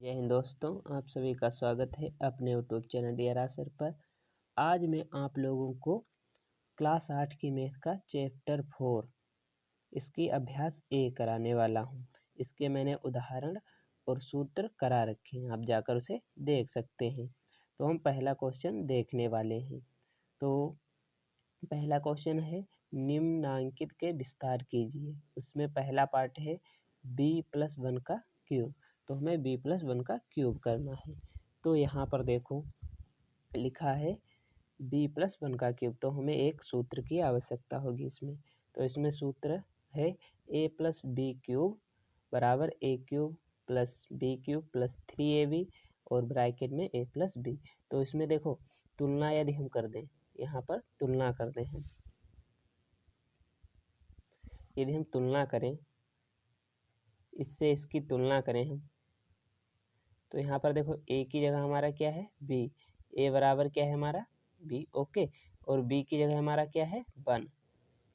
जय हिंद दोस्तों, आप सभी का स्वागत है अपने यूट्यूब चैनल डियर आसर पर। आज मैं आप लोगों को क्लास 8 की मैथ का चैप्टर 4 इसकी अभ्यास ए कराने वाला हूं। इसके मैंने उदाहरण और सूत्र करा रखे हैं, आप जाकर उसे देख सकते हैं। तो हम पहला क्वेश्चन देखने वाले हैं। तो पहला क्वेश्चन है, निम्नांकित के विस्तार कीजिए। उसमें पहला पार्ट है b+1 का क्यूब। तो हमें b+1 का क्यूब करना है। तो यहाँ पर देखो लिखा है b+1 का क्यूब, तो हमें एक सूत्र की आवश्यकता होगी इसमें। तो इसमें सूत्र है a+b³ बराबर a³ + b³ + 3ab और ब्रैकेट में a+b। तो इसमें देखो तुलना यदि हम कर दें, यहाँ पर तुलना करते हैं। यदि हम तुलना करें, इससे इसकी तुलना करें हम, तो यहाँ पर देखो a की जगह हमारा क्या है b, a बराबर क्या है हमारा b, ओके। और b की जगह हमारा क्या है 1,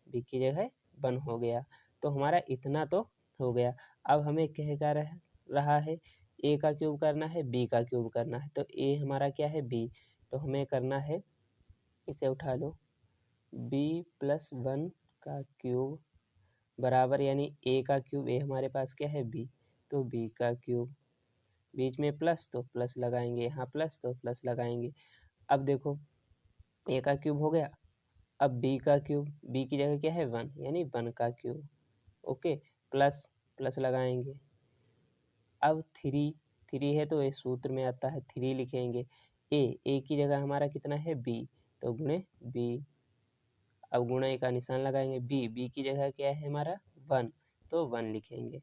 b की जगह 1 हो गया। तो हमारा इतना तो हो गया। अब हमें क्या रहा है, a का क्यूब करना है, b का क्यूब करना है। तो a हमारा क्या है b, तो हमें करना है, इसे उठा लो, b+1 का क्यूब बराबर, यानी a का क्यूब, a हमारे पास क्या है b, तो b का क्यूब, बीच में प्लस तो प्लस लगाएंगे, यहाँ प्लस तो प्लस लगाएंगे। अब देखो a का क्यूब हो गया। अब b का क्यूब, b की जगह क्या है 1, यानी 1 का क्यूब, ओके, प्लस प्लस लगाएंगे। अब 3 है तो ये सूत्र में आता है 3 लिखेंगे। a की जगह हमारा कितना है b, तो गुणे b। अब गुणे का निशान लगाएंगे। b की जगह क्या है हमारा 1, तो 1 लिखेंगे।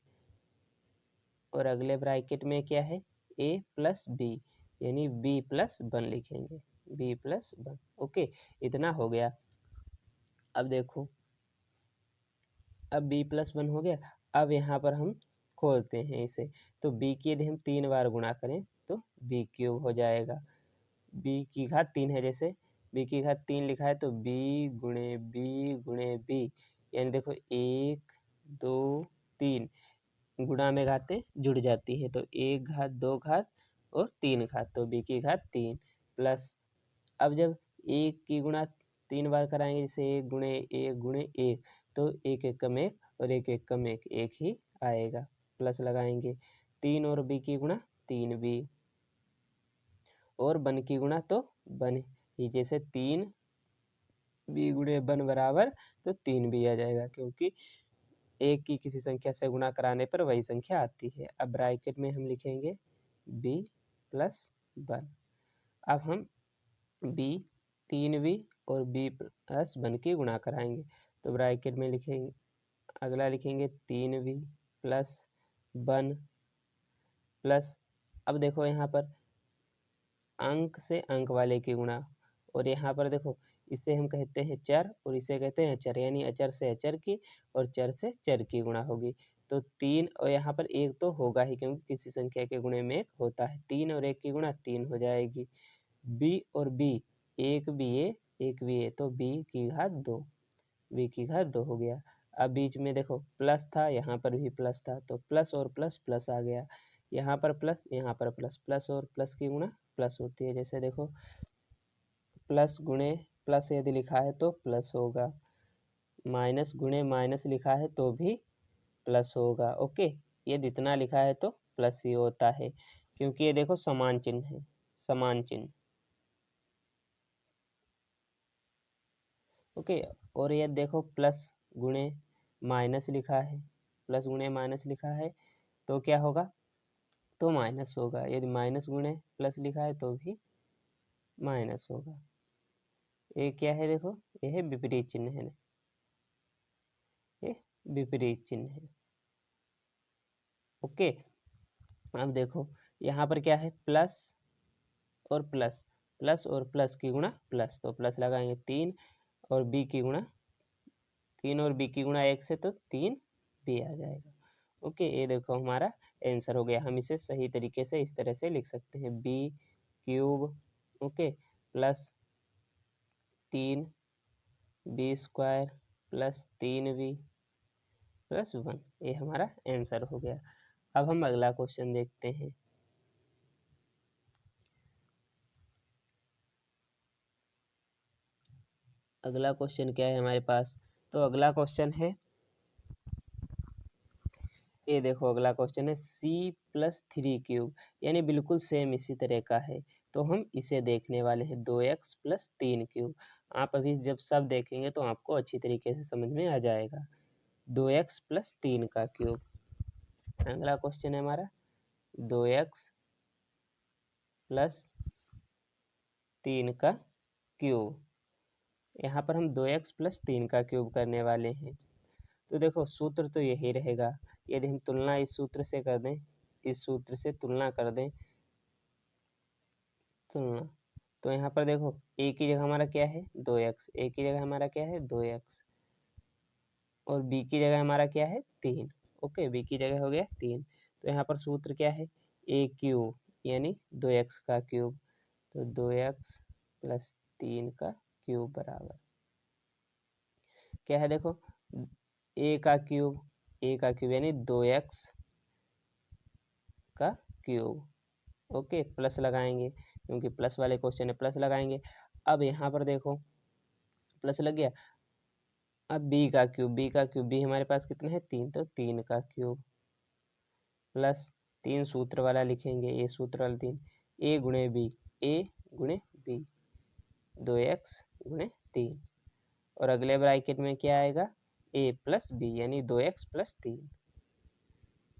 और अगले ब्रैकेट में क्या है a+b, यानी b+1 लिखेंगे, b+1, ओके। इतना हो गया। अब देखो, अब b+1 हो गया। अब यहाँ पर हम खोलते हैं इसे। तो b की यदि हम 3 बार गुणा करें तो b³ हो जाएगा। b की घात 3 है, जैसे b की घात 3 लिखा है तो b गुणे b, यानी देखो 1 2 3 गुणा में घातें जुड़ जाती है, तो 1 घात 2 घात और 3 घात, तो b की घात 3 प्लस। अब जब 1 की गुणा 3 बार कराएंगे, जैसे 1 तो 1 1 कम 1 और 1 1 कम 1 1 ही आएगा, प्लस लगाएंगे। 3 और b की गुणा 3b और 1 की गुणा तो 1 ही, जैसे 3b गुणे 1 बराबर, तो 3b आ जाएगा, क्योंकि एक की किसी संख्या से गुणा कराने पर वही संख्या आती है। अब ब्रैकेट में हम लिखेंगे b+1। अब हम b 3b और b+1 की गुणा कराएंगे, तो ब्रैकेट में लिखेंगे, अगला लिखेंगे 3b + 1 प्लस। अब देखो यहाँ पर अंक से अंक वाले की गुणा, और यहाँ पर देखो इसे हम कहते हैं चर और इसे कहते हैं अचर, यानी अचर से अचर की और चर से चर की गुणा होगी। तो 3 और यहाँ पर 1 तो होगा ही, क्योंकि किसी संख्या के गुणे में 1 होता है। 3 और 1 की गुणा 3 हो जाएगी। b और b, एक b a, तो b की घात 2, b की घात 2 हो गया। अब बीच में देखो प्लस था, यहाँ पर भी प्लस था, तो प्लस और प्लस प्लस आ गया। यहाँ पर प्लस, यहाँ पर प्लस, प्लस और प्लस की गुणा प्लस होती है। जैसे देखो प्लस गुणे प्लस यदि लिखा है तो प्लस होगा, माइनस गुणे माइनस लिखा है तो भी प्लस होगा, ओके। यदि इतना लिखा है तो प्लस ही होता है, क्योंकि ये देखो समान चिन्ह है, समान चिन्ह, ओके। और ये देखो प्लस गुणे माइनस लिखा है, प्लस गुणे माइनस लिखा है तो क्या होगा, तो माइनस होगा। यदि माइनस गुणे प्लस लिखा है तो भी माइनस होगा। ये क्या है, देखो ये है विपरीत चिन्ह है, ये विपरीत चिन्ह है, ओके। अब देखो यहाँ पर क्या है, प्लस और प्लस, प्लस और प्लस की गुणा प्लस, तो प्लस लगाएंगे 3 और b की गुणा 3 और b की गुणा 1 से, तो 3b आ जाएगा, ओके। ये देखो हमारा आंसर हो गया। हम इसे सही तरीके से इस तरह से लिख सकते हैं, b³, okay, plus 3b² plus 3b + 1, ये हमारा आंसर हो गया। अब हम अगला क्वेश्चन देखते हैं। अगला क्वेश्चन क्या है हमारे पास? तो अगला क्वेश्चन है, ये देखो अगला क्वेश्चन है c+3 क्यूब, यानी बिल्कुल सेम इसी तरह का है। तो हम इसे देखने वाले हैं 2x+3 क्यूब। आप अभी जब सब देखेंगे तो आपको अच्छी तरीके से समझ में आ जाएगा। 2x+3 का क्यूब। अगला क्वेश्चन है हमारा 2x+3 का क्यूब। यहाँ पर हम 2x+3 का क्यूब करने वाले हैं। तो देखो सूत्र तो यही रहेगा। यदि हम तुलना इस सूत्र से कर दें, इस सूत्र से तुलना कर दें, तुलना, तो यहाँ पर देखो a की जगह हमारा क्या है 2x, a की जगह हमारा क्या है 2x, और b की जगह हमारा क्या है 3। ओके, b की जगह हो गया 3। तो यहाँ पर सूत्र क्या है a क्यूब, यानी 2x का क्यूब। तो 2x+3 का क्यूब बराबर क्या है? देखो a का क्यूब, यानी 2x का क्यूब। ओके, प्लस लगाएंगे क्योंकि प्लस वाले क्वेश्चन है, प्लस लगाएंगे। अब यहाँ पर देखो प्लस लग गया। अब b का क्यूब, b हमारे पास कितना है 3, तो 3 का क्यूब प्लस 3 सूत्र वाला लिखेंगे, ये सूत्र वाला 3, a गुणे b, 2x गुणे 3, और अगले ब्रैकेट में क्या आएगा a+b, यानी 2x+3,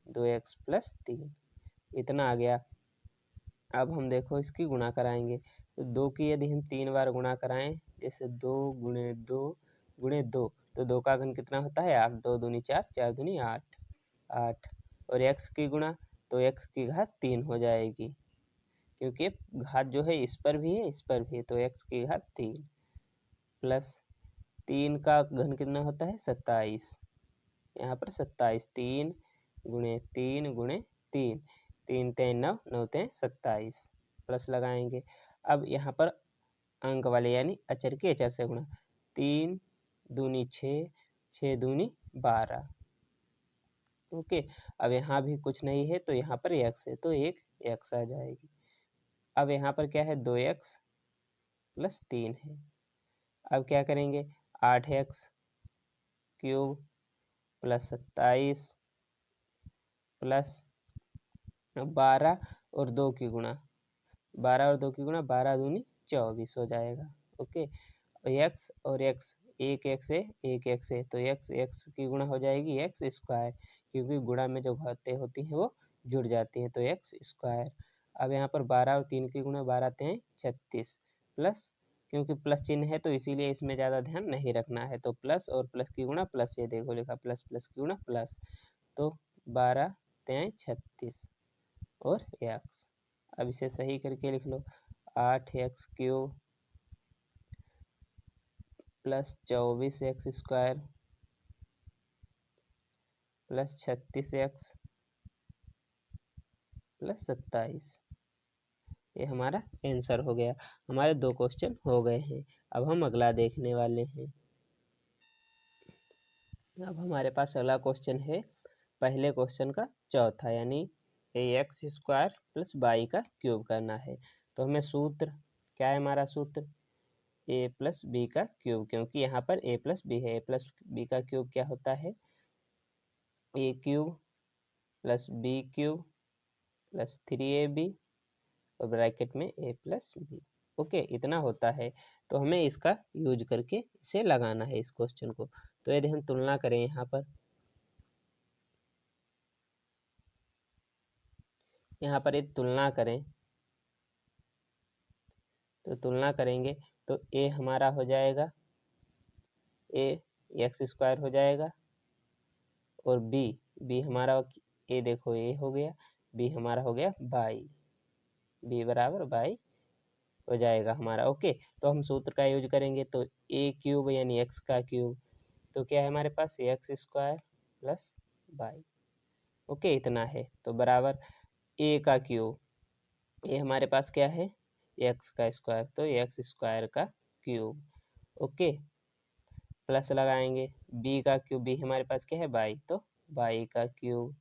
2x+3 इतना आ गया। अब हम देखो इसकी गुणा कराएंगे, तो 2 की यदि हम 3 बार गुणा कराएं, जैसे 2 गुणे 2 गुणे 2, तो 2 का घन कितना होता है 8, 2 दूनी 4, 4 दूनी 8, 8। और x की गुणा, तो x की घात 3 हो जाएगी, क्योंकि घात जो है इस पर भी है इस पर भी है, तो x की घात 3 प्लस 3 का घन कितना होता है 27, यहाँ पर 27, 3 गुणे 3 गुणे 3, 3 3 9, 9 3 27, प्लस लगाएंगे। अब यहाँ पर अंक वाले यानी अचर के अचर से गुणा, 3 दूनी 6, 6 दूनी 12। ओके, अब यहाँ भी कुछ नहीं है तो यहाँ पर x है, तो एक x आ जाएगी। अब यहाँ पर क्या है 2x+3 है। अब क्या करेंगे 8x क्यूब प्लस 27 प्लस 12 और 2 की गुणा, 12 और 2 की गुणा, 12 दूनी 24 हो जाएगा। ओके, x और x, एक x है एक x है, तो x की गुणा हो जाएगी x स्क्वायर, क्योंकि गुणा में जो घातें होती हैं वो जुड़ जाती हैं, तो x स्क्वायर। अब यहाँ पर 12 और 3 की गुणा, 12 3 36 प्लस, क्योंकि प्लस चिन्ह है तो इसीलिए इसमें ज़्यादा ध्यान नहीं रखना है, तो प्लस और प्लस की गुणा प्लस, ये देखो लिखा प्लस प्लस की गुणा प्लस, तो 12 3 36 और x। अब इसे सही करके लिख लो, 8x cube plus 24x square plus 36x plus 27, ये हमारा आंसर हो गया। हमारे 2 क्वेश्चन हो गए हैं। अब हम अगला देखने वाले हैं। अब हमारे पास अगला क्वेश्चन है पहले क्वेश्चन का चौथा, यानी ax स्क्वायर प्लस y का क्यूब करना है। तो हमें सूत्र क्या है, हमारा सूत्र a+b का क्यूब, क्योंकि यहाँ पर a+b है, a+b का क्यूब क्या होता है a cube plus b cube plus 3ab और ब्रैकेट में a+b। ओके, इतना होता है। तो हमें इसका यूज करके इसे लगाना है इस क्वेश्चन को। तो यदि हम तुलना करें यहाँ पर यदि तुलना करें, तो तुलना करेंगे तो a हमारा हो जाएगा x स्क्वायर हो जाएगा, और b हमारा a देखो a हो गया, b हमारा हो गया y, b बराबर y हो जाएगा हमारा। ओके, तो हम सूत्र का यूज करेंगे, तो a क्यूब यानी x का क्यूब, तो क्या है हमारे पास x square plus y। Okay, इतना है, तो बराबर a का क्यूब, ये हमारे पास क्या है x का स्क्वायर, तो x स्क्वायर का क्यूब। ओके, प्लस लगाएंगे, b का क्यूब, b हमारे पास क्या है y, तो y का क्यूब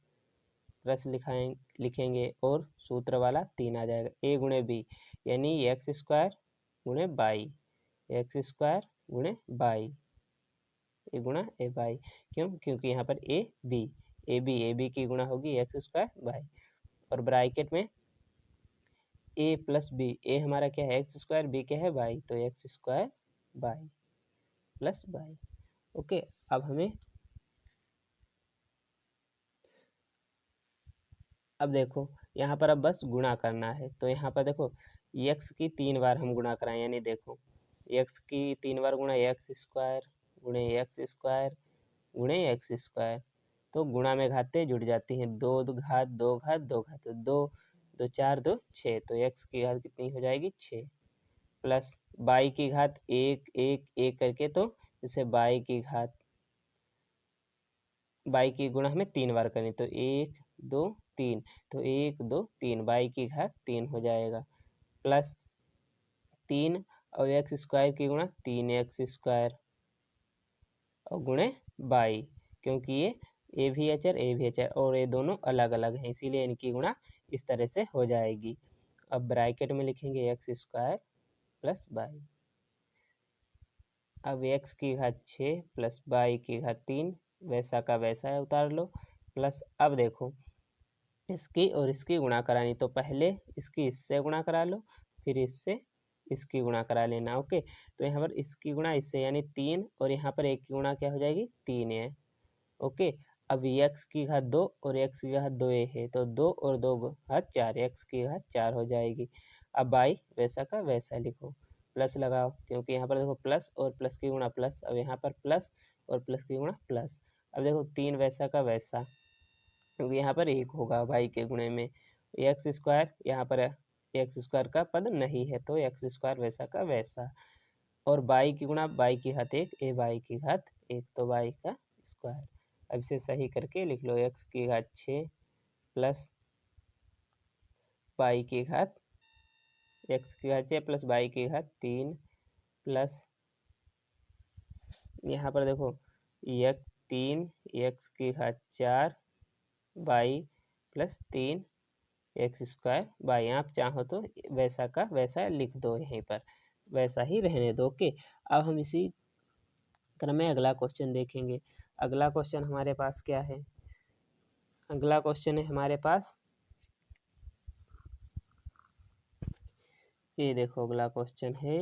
प्लस लिखेंगे, और सूत्र वाला 3 आ जाएगा, a गुणे b, यानी x स्क्वायर गुणे y, x स्क्वायर गुणे बाई, ए गुणा ए बाई। क्यों? क्योंकि यहाँ पर ए बी की गुणा होगी एक्स स्क्वायर बाई, और ब्रैकेट में ए प्लस बी, ए हमारा क्या है एक्स स्क्वायर, बी क्या है बाई, तो x square by plus by. Okay, अब हमें अब देखो यहाँ पर अब बस गुणा करना है, तो यहाँ पर देखो x की 3 बार हम गुणा कराएं, यानी देखो x की 3 बार गुणा एक्स स्क्वायर गुणे एक्स स्क्वायर गुणे एक्स स्क्वायर, तो गुणा में घातें जुड़ जाती हैं, दो घात दो घात दो घात, तो दो दो चार दो छः, तो x की घात कितनी हो जाएगी 6, प्लस बाई की घात एक एक एक करके, तो जैसे बाई की गुणा हमें 3 बार करनी, तो 1 2 3, तो 1 2 3 बाई की घात 3 हो जाएगा, प्लस 3 और एक्स स्क्वायर की गुणा 3x स्क्वायर और गुणे बाई, क्योंकि ये ए भी एच है और ये दोनों अलग अलग हैं, इसीलिए इनकी गुणा इस तरह से हो जाएगी। अब ब्रैकेट में लिखेंगे एक्स स्क्वायर प्लस बाई, अब एक्स की घात 6 प्लस बाई की घात 3, वैसा का वैसा है उतार लो, प्लस अब देखो इसकी और इसकी गुणा करानी, तो पहले इसकी इससे गुणा करा लो, फिर इससे इसकी गुणा करा लेना। ओके, तो यहाँ पर इसकी गुणा इससे यानी 3, और यहाँ पर एक की गुणा क्या हो जाएगी 3 है। ओके, अब एक्स की घात 2 और एक्स की घात 2 है, तो 2 और 2 घात 4, एक्स की घात 4 हो जाएगी। अब बाई वैसा का वैसा लिखो, प्लस लगाओ, क्योंकि यहाँ पर देखो प्लस और प्लस की गुणा प्लस, अब यहाँ पर प्लस और प्लस की गुणा प्लस, अब देखो 3 वैसा का वैसा, क्योंकि यहाँ पर 1 होगा बाई के गुणे में, एक्स स्क्वायर यहाँ पर एक्स स्क्वायर का पद नहीं है, तो एक्स स्क्वायर वैसा का वैसा, और बाई की गुणा बाई की घात 1 ए बाई की घात 1, तो बाई का स्क्वायर। अब इसे सही करके लिख लो, एक्स की घात 6 प्लस बाई की घात एक्स की घात 6 प्लस बाई की घात 3 प्लस यहाँ पर देखो एक 3 एक्स की घात 4 by plus 3 x square by, आप चाहो तो वैसा का वैसा लिख दो, यहीं पर वैसा ही रहने दो। ओके, अब हम इसी क्रम में अगला क्वेश्चन देखेंगे। अगला क्वेश्चन हमारे पास क्या है? अगला क्वेश्चन है हमारे पास, ये देखो अगला क्वेश्चन है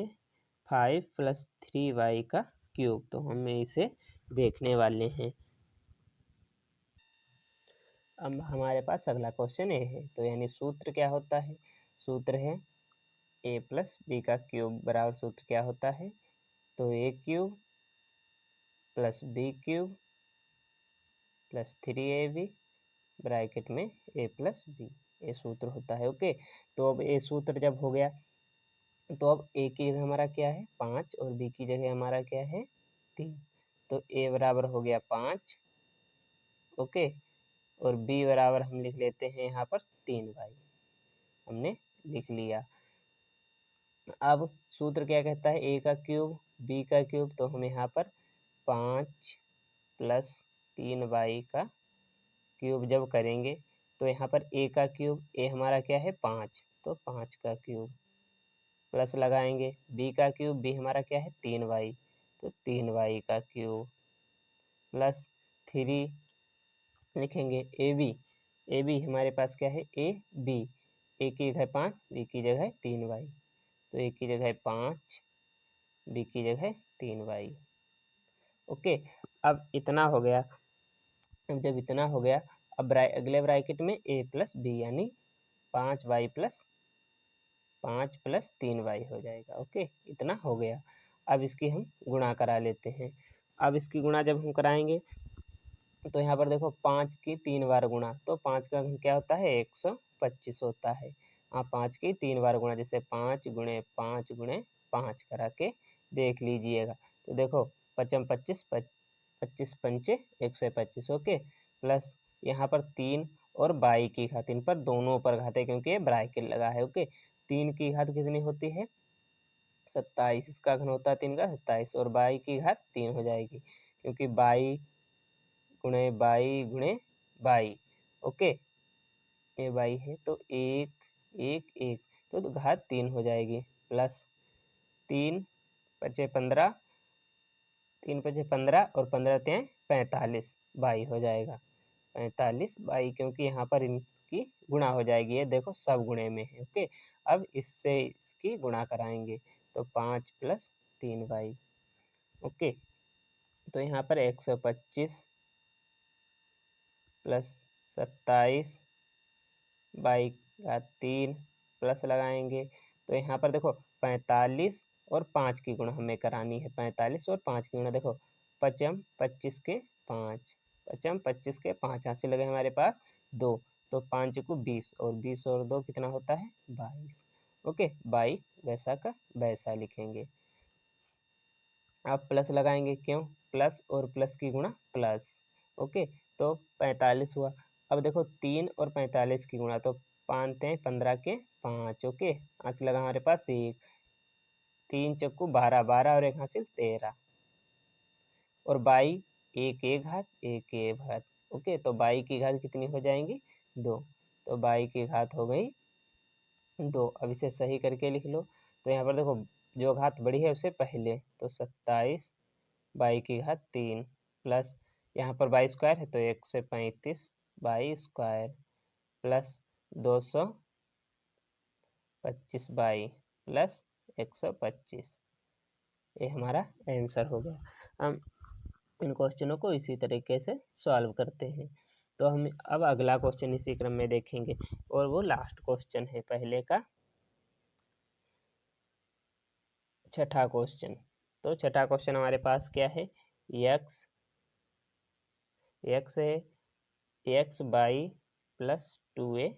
5 + 3y का क्यूब, तो हमें इसे देखने वाले हैं। अब हमारे पास अगला क्वेश्चन ये है, तो यानी सूत्र क्या होता है? सूत्र है a + b का क्यूब बराबर, सूत्र क्या होता है? तो a³ + b³ + 3ab ब्रैकेट में a + b, ये सूत्र होता है। ओके, तो अब ये सूत्र जब हो गया, तो अब a की जगह हमारा क्या है 5 और b की जगह हमारा क्या है 3, तो a बराबर हो गया 5, ओके, और b बराबर हम लिख लेते हैं यहाँ पर 3y, हमने लिख लिया। अब सूत्र क्या कहता है? a का क्यूब b का क्यूब, तो हम यहाँ पर 5 + 3y का क्यूब जब करेंगे, तो यहाँ पर a का क्यूब, a हमारा क्या है 5, तो 5 का क्यूब प्लस लगाएंगे, b का क्यूब, b हमारा क्या है 3y, तो 3y का क्यूब प्लस 3 लिखेंगे ab हमारे पास क्या है ab, a की जगह 5 b की जगह 3y, तो a की जगह 5 b की जगह 3y। ओके, अब इतना हो गया। अब जब इतना हो गया, अब अगले ब्रैकेट में a + b यानी 5y + 3y हो जाएगा। ओके, इतना हो गया। अब इसकी हम गुणा करा लेते हैं। अब इसकी गुणा जब हम कराएंगे, तो यहाँ पर देखो 5 की 3 बार गुणा, तो 5 का घन क्या होता है 125 होता है। हाँ, 5 की 3 बार गुणा, जैसे 5 × 5 × 5 करा के देख लीजिएगा, तो देखो 5 25 25 पंचे 125, ओके, प्लस यहाँ पर 3 और बाई की घात, इन पर दोनों पर घात है क्योंकि ये ब्रैकेट लगा है। ओके, 3 की घात कितनी होती है 27, इसका घन होता है 3 का 27, और बाई की घात 3 हो जाएगी, क्योंकि बाई गुणे बाई गुणे बाई, ओके, ये बाई है, तो 1 1 1, तो घात 3 हो जाएगी, प्लस 3 × 5 = 15 3 पचे 15 और 15 त्यें 45 22 हो जाएगा। 45 22 क्योंकि यहाँ पर इनकी गुणा हो जाएगी। ये देखो सब गुणे में है। ओके, अब इससे इसकी गुणा कराएंगे तो 5 + 3 y। ओके, तो यहाँ पर 125 + 27 y का 3 प्लस लगाएंगे तो यहाँ पर देखो 45 और 5 की गुणा हमें करानी है। 45 और 5 की गुणा देखो 5 25 के 5, 5 25 के 5, यहाँ से लगे हमारे पास 2, तो 5 को 20 और 20 और 2 कितना होता है 22। ओके, 22 वैसा का वैसा लिखेंगे। अब प्लस लगाएंगे, क्यों? प्लस और प्लस की गुणा प्लस। ओके, तो 45 हुआ। अब देखो 3 और 45 की गुणा तो 5 त्यें 15 के 5। ओके, यहाँ से लगा हमारे पास 1, 3 चक्कू 12, 12 और 1 हासिल 13 और 22 1 1 घात 1 1 घात। ओके, तो 22 की घात कितनी हो जाएंगी 2, तो 22 की घात हो गई 2। अब इसे सही करके लिख लो। तो यहाँ पर देखो जो घात बड़ी है उसे पहले, तो 27 22 की घात 3 प्लस यहाँ पर 22 स्क्वायर है तो 135 22 स्क्वायर प्लस 225 22 प्लस 125। ये हमारा आंसर हो गया। हम इन क्वेश्चनों को इसी तरीके से सॉल्व करते हैं। तो हम अब अगला क्वेश्चन इसी क्रम में देखेंगे और वो लास्ट क्वेश्चन है पहले का, छठा क्वेश्चन। तो छठा क्वेश्चन हमारे पास क्या है, x है x/y + 2a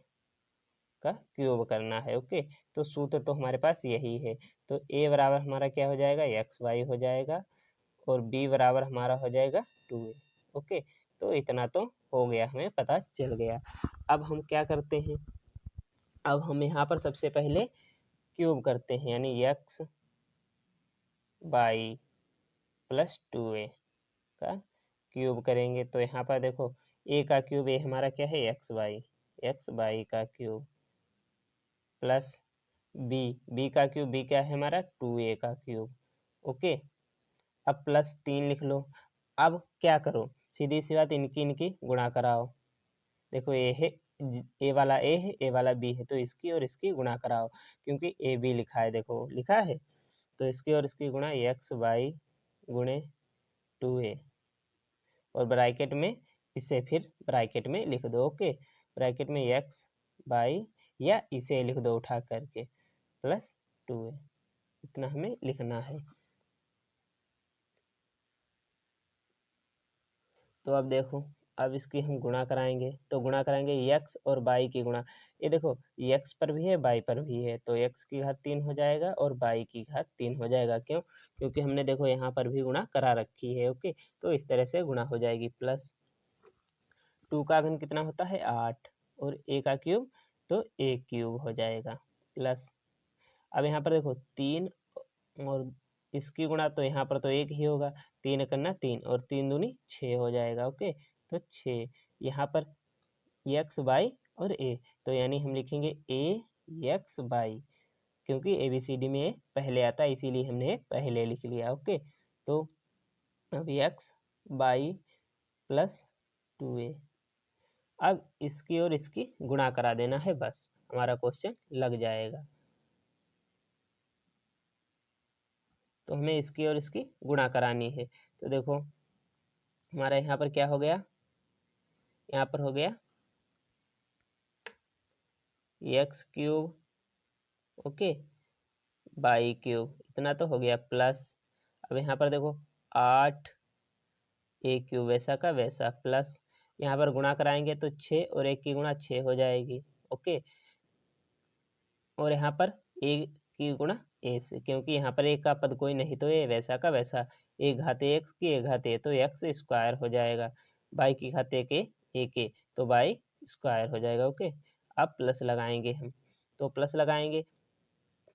का क्यूब करना है। ओके, तो सूत्र तो हमारे पास यही है। तो a बराबर हमारा क्या हो जाएगा x/y हो जाएगा और b बराबर हमारा हो जाएगा 2a। ओके, तो इतना तो हो गया, हमें पता चल गया। अब हम क्या करते हैं, अब हम यहाँ पर सबसे पहले क्यूब करते हैं, यानी x/y + 2a का क्यूब करेंगे। तो यहाँ पर देखो a का क्यूब, a हमारा क्या है xy का क्यूब प्लस b का क्यूब, b क्या है हमारा 2a का क्यूब। ओके, अब प्लस 3 लिख लो। अब क्या करो, सीधी सी बात, इनकी गुणा कराओ। देखो ए है, ए वाला ए है, ए वाला बी है, तो इसकी और इसकी गुणा कराओ क्योंकि ए बी लिखा है, देखो लिखा है। तो इसकी और इसकी गुणा xy गुणे 2a और ब्रैकेट में इसे फिर ब्रैकेट में लिख दो। ओके, ब्रैकेट में x/, या इसे लिख दो उठा करके + 2a, इतना हमें लिखना है। तो अब देखो, अब इसकी हम गुणा कराएंगे, तो गुणा कराएंगे x और y की गुणा। ये देखो x पर भी है y पर भी है, तो x की घात 3 हो जाएगा और y की घात 3 हो जाएगा। क्यों? क्योंकि हमने देखो यहाँ पर भी गुणा करा रखी है। ओके, तो इस तरह से गुणा हो जाएगी। प्लस 2 का घन कितना होता है 8 और a का क्यूब तो a क्यूब हो जाएगा प्लस। अब यहाँ पर देखो 3 और इसकी गुणा, तो यहाँ पर तो 1 ही होगा, 3 करना 3 और 3 दूनी 6 हो जाएगा। ओके, तो 6 यहाँ पर x/y और a, तो यानी हम लिखेंगे a x/y क्योंकि ABCD में पहले आता है इसीलिए हमने पहले लिख लिया। ओके, तो अब x/y + 2a, अब इसकी और इसकी गुणा करा देना है, बस हमारा क्वेश्चन लग जाएगा। तो हमें इसकी और इसकी गुणा करानी है। तो देखो हमारा यहाँ पर क्या हो गया, यहाँ पर हो गया x³ ओके y³, इतना तो हो गया प्लस। अब यहाँ पर देखो 8 a³ वैसा का वैसा प्लस, यहाँ पर गुणा कराएंगे तो 6 और 1 की गुणा 6 हो जाएगी। ओके, और यहाँ पर a की गुणा a से, क्योंकि यहाँ पर एक का पद कोई नहीं तो ये वैसा का वैसा, एक घाते x की एक घाते तो x² हो जाएगा, y की घाते के a तो y² हो जाएगा। ओके, अब प्लस लगाएंगे हम, तो प्लस लगाएंगे,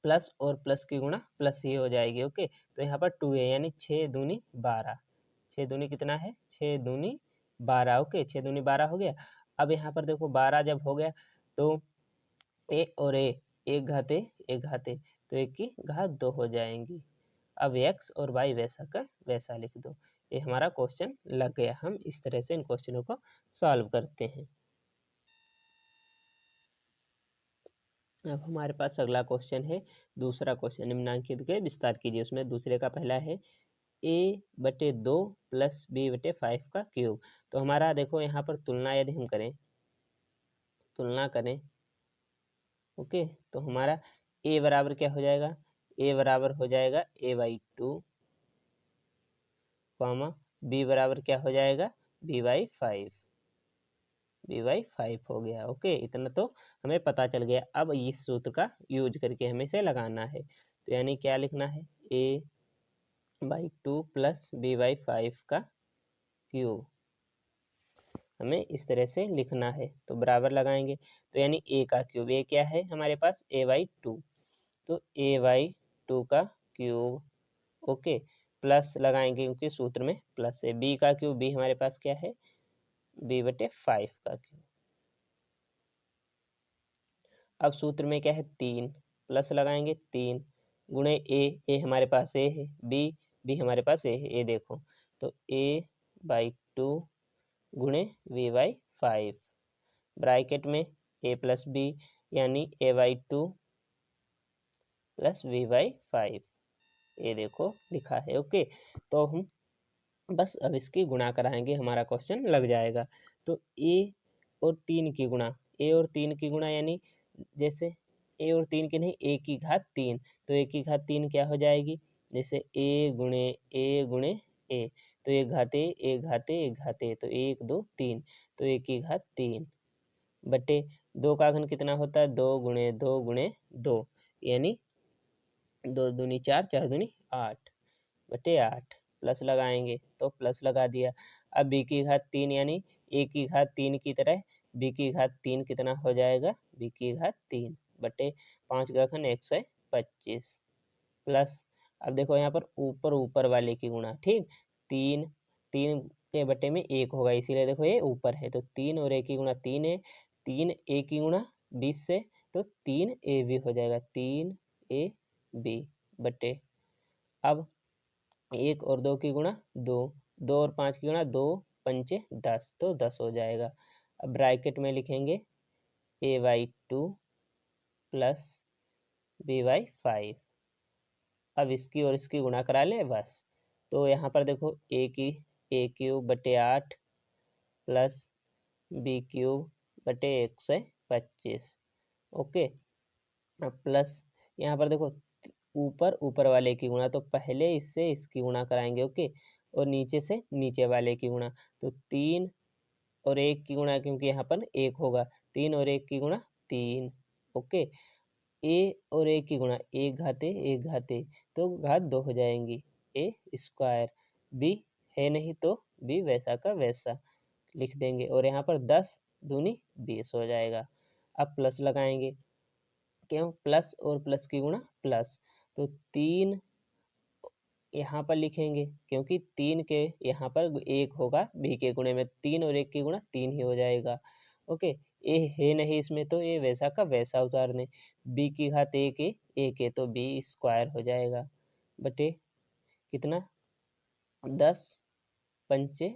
प्लस और प्लस की गुणा प्लस ही हो जाएगी। ओके, तो यहाँ पर 2a यानी 6 दूनी 12, 6 दूनी कितना है 6 दूनी 12। ओके, 6 दूनी 12 हो गया। अब यहाँ पर देखो 12 जब हो गया तो a और a एक घाते तो 1 की घात 2 हो जाएंगी। अब x और y वैसा का वैसा लिख दो। ये हमारा क्वेश्चन लग गया। हम इस तरह से इन क्वेश्चनों को सॉल्व करते हैं। अब हमारे पास अगला क्वेश्चन है, दूसरा क्वेश्चन, निम्नांकित के विस्तार कीजिए। उसमें दूसरे का पहला है a/2 प्लस b/5 का क्यूब। तो हमारा देखो यहाँ पर तुलना यदि हम करें, तुलना करें, ओके, तो हमारा a बराबर क्या हो जाएगा, a बराबर हो जाएगा a/2, कॉमा b बराबर क्या हो जाएगा b/5, b/5 हो गया। ओके, इतना तो हमें पता चल गया। अब इस सूत्र का यूज करके हमें इसे लगाना है। तो यानी क्या लिखना है, a/2 प्लस b/5 का क्यूब, हमें इस तरह से लिखना है। तो बराबर लगाएंगे, तो यानी a का क्यूब, a क्या है हमारे पास a/2, तो a/2 का क्यूब, ओके, प्लस लगाएंगे क्योंकि सूत्र में प्लस है। b का क्यूब, b हमारे पास क्या है b/5 का क्यूब। अब सूत्र में क्या है 3, प्लस लगाएंगे 3 गुणे a हमारे पास a है, b हमारे पास a है, a देखो, तो a/2 गुणे b/5, ब्रैकेट में a प्लस b, यानी a/2 प्लस b/5, ये देखो लिखा है। ओके, तो हम बस अब इसकी गुणा कराएंगे, हमारा क्वेश्चन लग जाएगा। तो a और 3 की गुणा, a और 3 की गुणा, यानी जैसे a और 3 की नहीं, a की घात 3, तो a की घात 3 क्या हो जाएगी, जैसे a गुणे a, तो एक घाते एक घाते एक घाते, तो 1 2 3, तो a की घात 3 बटे 2 का घन कितना होता है 2 गुणे 2, यानी 2 दूनी 4, 4 दूनी 8 बटे 8, प्लस लगाएंगे तो प्लस लगा दिया। अब b की घात 3, यानी a की घात 3 की तरह b की घात 3 कितना हो जाएगा, b की घात 3 बटे 5 का घन 125, प्लस अब देखो यहाँ पर ऊपर ऊपर वाले की गुणा, ठीक, 3 3 के बटे में 1 होगा, इसीलिए देखो ये ऊपर है, तो 3 और a की गुणा 3 है, 3 a की गुणा 20 से, तो 3 ab हो जाएगा, 3 ab बटे, अब 1 और 2 की गुणा 2, 2 और 5 की गुणा 2 पंचे 10, तो 10 हो जाएगा। अब ब्रैकेट में लिखेंगे a/2 प्लस b/5, अब इसकी और इसकी गुणा करा लें बस। तो यहाँ पर देखो a क्यूब बटे 8 प्लस b क्यूब बटे 125, ओके, अब प्लस यहाँ पर देखो ऊपर ऊपर वाले की गुणा, तो पहले इससे इसकी गुणा कराएंगे, ओके, और नीचे से नीचे वाले की गुणा, तो 3 और 1 की गुणा, क्योंकि यहाँ पर 1 होगा, 3 और 1 की गुणा 3, ओके, a और a की गुणा एक घाते, तो घात 2 हो जाएंगी, a स्क्वायर, b है नहीं तो b वैसा का वैसा लिख देंगे, और यहाँ पर 10 दूनी 20 हो जाएगा। अब प्लस लगाएंगे, क्यों, प्लस और प्लस की गुणा प्लस, तो 3 यहाँ पर लिखेंगे क्योंकि 3 के यहाँ पर 1 होगा, b के गुणे में 3 और 1 की गुणा 3 ही हो जाएगा, ओके, ए है नहीं इसमें, तो ये वैसा का वैसा उतार दें, b की घात 1 है तो b स्क्वायर हो जाएगा बटे कितना 10 पंचे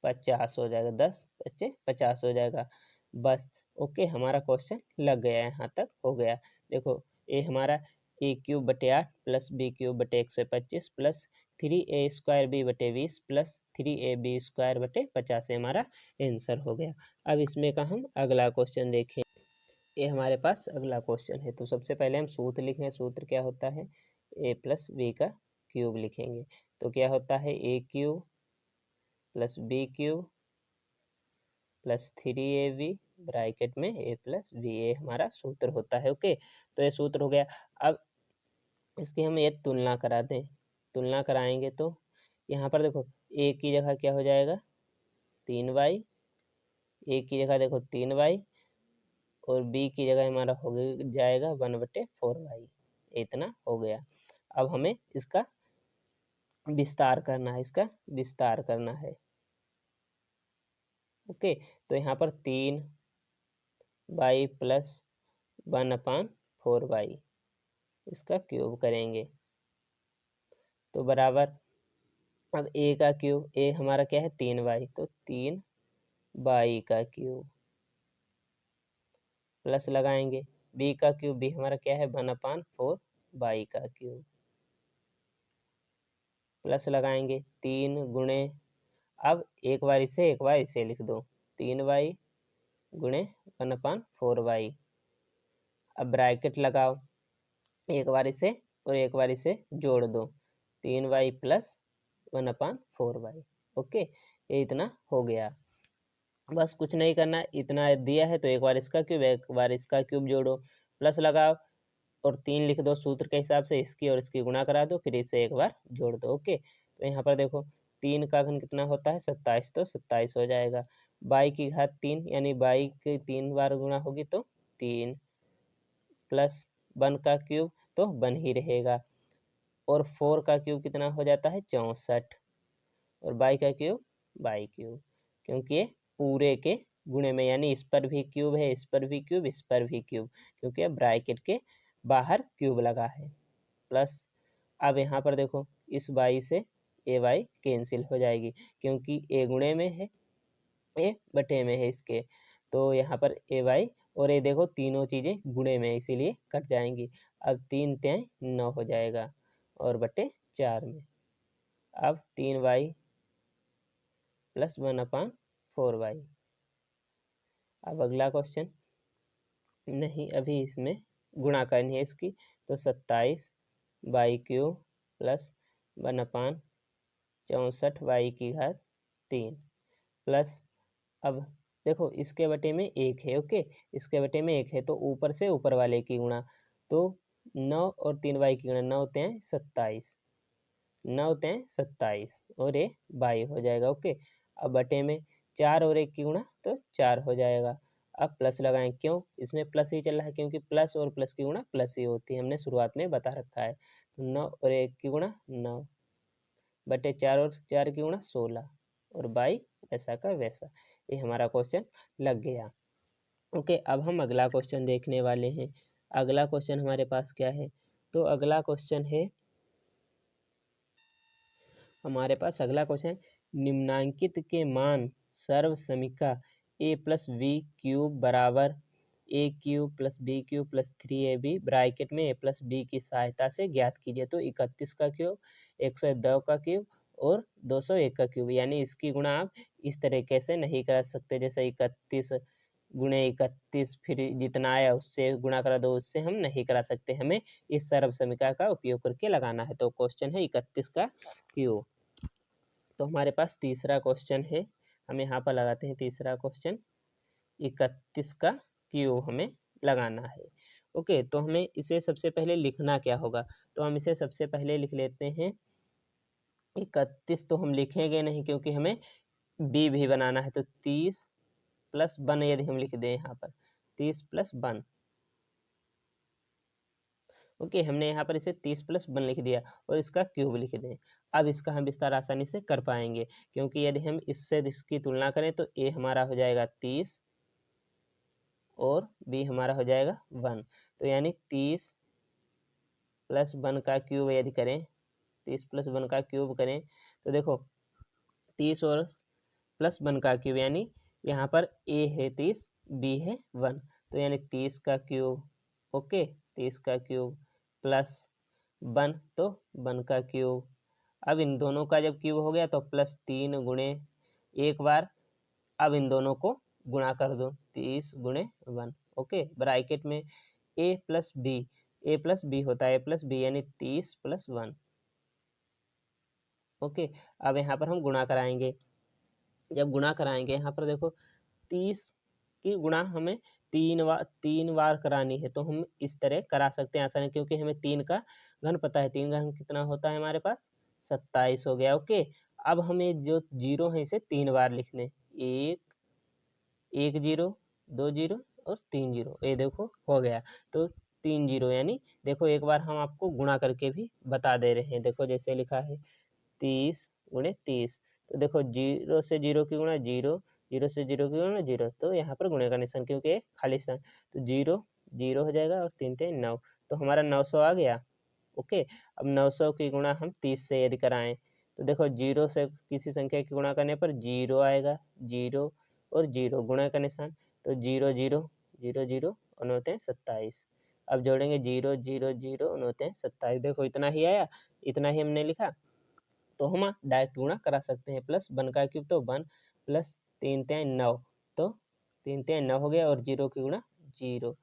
50 हो जाएगा, 10 पच्चे 50 हो जाएगा, बस, ओके, हमारा क्वेश्चन लग गया, यहाँ तक हो गया। देखो ये हमारा a क्यूब बटे 8 प्लस b क्यूब बटे 125 प्लस 3a² b बटे 20 प्लस 3ab² बटे 50 से हमारा आंसर हो गया। अब इसमें का हम अगला क्वेश्चन देखें। ये हमारे पास अगला क्वेश्चन है, तो सबसे पहले हम सूत्र लिखें। सूत्र क्या होता है, a प्लस b का क्यूब लिखेंगे, तो क्या होता है a cube plus b cube plus 3ab bracket में a प्लस b, ये हमारा सूत्र होता है, ओके, तो ये सूत्र हो गया। अब इसकी हम ये तुलना करा दें, तुलना कराएंगे तो यहाँ पर देखो a की जगह क्या हो जाएगा 3y, a की जगह देखो 3y, और b की जगह हमारा हो जाएगा 1/4y, इतना हो गया। अब हमें इसका विस्तार करना है, इसका विस्तार करना है, ओके, तो यहाँ पर 3y प्लस 1/4y इसका क्यूब करेंगे, तो बराबर, अब ए का क्यूब, ए हमारा क्या है 3y, तो 3y का क्यूब प्लस लगाएंगे, बी का क्यूब, बी हमारा क्या है 1/4 y का क्यूब प्लस लगाएंगे 3 गुणे, अब एक बार इसे लिख दो 3y गुणे 1/4y। अब ब्रैकेट लगाओ, एक बार इसे और एक बार इसे जोड़ दो 3y प्लस 1/4y। ओके, ये इतना हो गया। बस कुछ नहीं करना, इतना दिया है तो एक बार इसका क्यूब एक बार इसका क्यूब जोड़ो, प्लस लगाओ और 3 लिख दो सूत्र के हिसाब से, इसकी और इसकी गुणा करा दो, फिर इसे एक बार जोड़ दो। ओके, तो यहाँ पर देखो 3 का घन कितना होता है 27, तो 27 हो जाएगा। बाई की घात 3 यानी बाई की 3 बार गुणा होगी तो 3 प्लस 1 का क्यूब तो 1 ही रहेगा, और 4 का क्यूब कितना हो जाता है 64, और बाई का क्यूब बाई क्यूब, क्योंकि ये पूरे के गुणे में, यानी इस पर भी क्यूब है, इस पर भी क्यूब, इस पर भी क्यूब, क्योंकि अब ब्रैकेट के बाहर क्यूब लगा है। प्लस अब यहाँ पर देखो इस बाई से ए वाई कैंसिल हो जाएगी, क्योंकि ए गुणे में है, ए बटे में है इसके, तो यहाँ पर ए वाई और ये देखो तीनों चीज़ें गुणे में इसीलिए कट जाएंगी। अब 3 3 9 हो जाएगा और बटे 4 में, अब 3y प्लस 1/4y। अब अगला क्वेश्चन, नहीं अभी इसमें गुणा करनी है इसकी, तो 27y³ प्लस 1/64y की घात 3 प्लस, अब देखो इसके बटे में 1 है। ओके, इसके बटे में 1 है तो ऊपर से ऊपर वाले की गुणा, तो 9 और 3y की गुणा, 9 3 27, 9 3 27 और ये बाई हो जाएगा। ओके, अब बटे में 4 और 1 की गुणा तो 4 हो जाएगा। अब प्लस लगाएं, क्यों इसमें प्लस ही चल रहा है, क्योंकि प्लस और प्लस की गुणा प्लस ही होती है, हमने शुरुआत में बता रखा है। तो 9 और 1 की गुणा 9 बटे 4 और 4 की गुणा 16 और बाई वैसा का वैसा। ये हमारा क्वेश्चन लग गया। ओके, अब हम अगला क्वेश्चन देखने वाले हैं। अगला क्वेश्चन हमारे पास क्या है, तो अगला क्वेश्चन है हमारे पास, अगला क्वेश्चन, निम्नांकित के मान सर्व समीका ए प्लस बी क्यूब बराबर A cube plus B cube plus 3ab bracket में ए प्लस बी की सहायता से ज्ञात कीजिए। तो 31 का क्यूब, 102 का क्यूब और 201 का क्यूब, यानी इसकी गुणा आप इस तरीके से नहीं कर सकते, जैसे 31 गुणे 31 फिर जितना आया उससे गुणा करा दो, उससे हम नहीं करा सकते, हमें इस सर्व समीका का उपयोग करके लगाना है। तो क्वेश्चन है 31 का क्यूब। तो हमारे पास तीसरा क्वेश्चन है, हम यहाँ पर लगाते हैं तीसरा क्वेश्चन, 31 का क्यूब हमें लगाना है। ओके, तो हमें इसे सबसे पहले लिखना क्या होगा, तो हम इसे सबसे पहले लिख लेते हैं 31, तो हम लिखेंगे नहीं क्योंकि हमें बी भी बनाना है, तो 30 प्लस 1 यदि हम लिख दें यहाँ पर 30 प्लस 1। ओके, हमने यहाँ पर इसे 30 प्लस 1 लिख दिया और इसका क्यूब लिख दें। अब इसका हम विस्तार आसानी से कर पाएंगे, क्योंकि यदि हम इससे इसकी तुलना करें तो ए हमारा हो जाएगा 30 और बी हमारा हो जाएगा 1, तो यानी 30 प्लस 1 का क्यूब यदि करें, 30 प्लस 1 का क्यूब करें तो देखो 30 और प्लस 1 का क्यूब, यानी यहाँ पर ए है 30, बी है 1, तो यानी 30 का क्यूब। ओके, 30 का क्यूब प्लस 1 तो 1 का क्यूब। अब इन दोनों का जब क्यूब हो गया तो प्लस 3 गुणे एक बार, अब इन दोनों को गुणा कर दो 30 गुणे 1। ओके, ब्रैकेट में A plus B, A plus B होता है ए प्लस बी, यानी 30 प्लस 1। ओके, अब यहाँ पर हम गुणा कराएंगे, जब गुणा कराएंगे यहाँ पर देखो 30 की गुणा हमें 3 बार करानी है, तो हम इस तरह करा सकते हैं आसानी, क्योंकि हमें 3 का घन पता है, 3 का घन कितना होता है हमारे पास 27 हो गया। ओके, अब हमें जो जीरो है इसे 3 बार लिखने, एक जीरो, 2 जीरो और 3 जीरो, ये देखो हो गया, तो 3 जीरो, यानी देखो एक बार हम आपको गुणा करके भी बता दे रहे हैं, देखो जैसे लिखा है 30 गुणे 30, तो देखो 0 से 0 की गुणा 0, 0 से 0 की गुणा 0, तो यहाँ पर गुणे का निशान क्योंकि एक खाली स्थान, तो 0 0 हो जाएगा और 3 3 9, तो हमारा 900 आ गया। ओके। अब 900 की गुणा हम 30 से यदि कराएं तो देखो 0 से किसी संख्या की गुणा करने पर 0 आएगा, 0 और 0 गुणा का निशान, तो 0 0 0 0 और 9 होते हैं 27। अब जोड़ेंगे 0 0 0 और 9 होते हैं 27। देखो इतना ही आया, इतना ही हमने लिखा, तो हम डायरेक्ट गुणा करा सकते हैं। प्लस 1 का क्यूब तो 1 प्लस 3 3 9, तो 3 3 9 हो गया, और 0 की गुणा 0,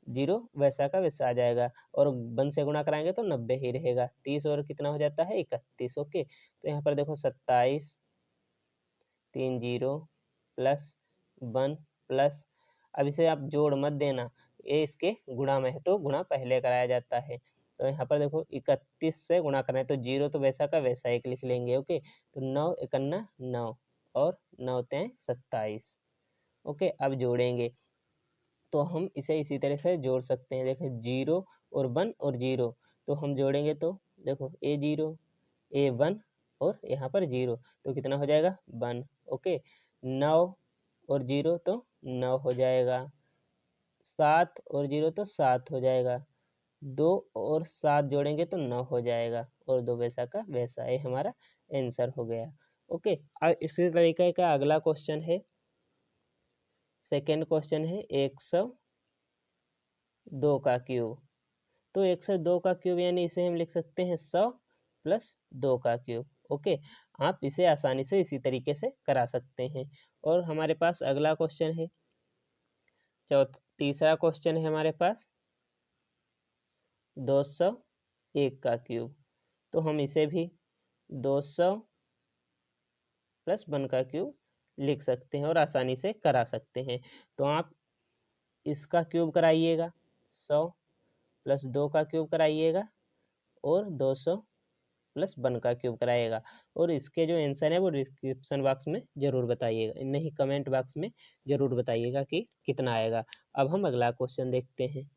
0 वैसा का वैसा आ जाएगा, और 1 से गुणा कराएंगे तो 90 ही रहेगा। 30 और कितना हो जाता है 31। ओके, तो यहाँ पर देखो 27 3 0 प्लस 1 प्लस, अब इसे आप जोड़ मत देना, ये इसके गुणा में है तो गुणा पहले कराया जाता है। तो यहाँ पर देखो 31 से गुणा करना है, तो 0 तो वैसा का वैसा एक लिख लेंगे। ओके, तो 9 51 9 और 9 3 27। ओके, अब जोड़ेंगे तो हम इसे इसी तरह से जोड़ सकते हैं। देखो 0 और 1 और 0, तो हम जोड़ेंगे तो देखो A0 A1 और यहाँ पर 0, तो कितना हो जाएगा 1। ओके, 9 और 0 तो 9 हो जाएगा, 7 और 0 तो 7 हो जाएगा, 2 और 7 जोड़ेंगे तो 9 हो जाएगा, और 2 वैसा का वैसा, ये हमारा आंसर हो गया। ओके, अब इसी तरीके का अगला क्वेश्चन है, सेकेंड क्वेश्चन है 102 का क्यूब। तो 102 का क्यूब यानी इसे हम लिख सकते हैं 100 प्लस 2 का क्यूब। ओके, आप इसे आसानी से इसी तरीके से करा सकते हैं। और हमारे पास अगला क्वेश्चन है, तीसरा क्वेश्चन है हमारे पास 201 का क्यूब। तो हम इसे भी 200 प्लस 1 का क्यूब लिख सकते हैं और आसानी से करा सकते हैं। तो आप इसका क्यूब कराइएगा, 100 प्लस 2 का क्यूब कराइएगा, और 200 प्लस 1 का क्यूब कराइएगा, और इसके जो आंसर है वो डिस्क्रिप्शन बॉक्स में ज़रूर बताइएगा, नहीं कमेंट बॉक्स में ज़रूर बताइएगा कि कितना आएगा। अब हम अगला क्वेश्चन देखते हैं।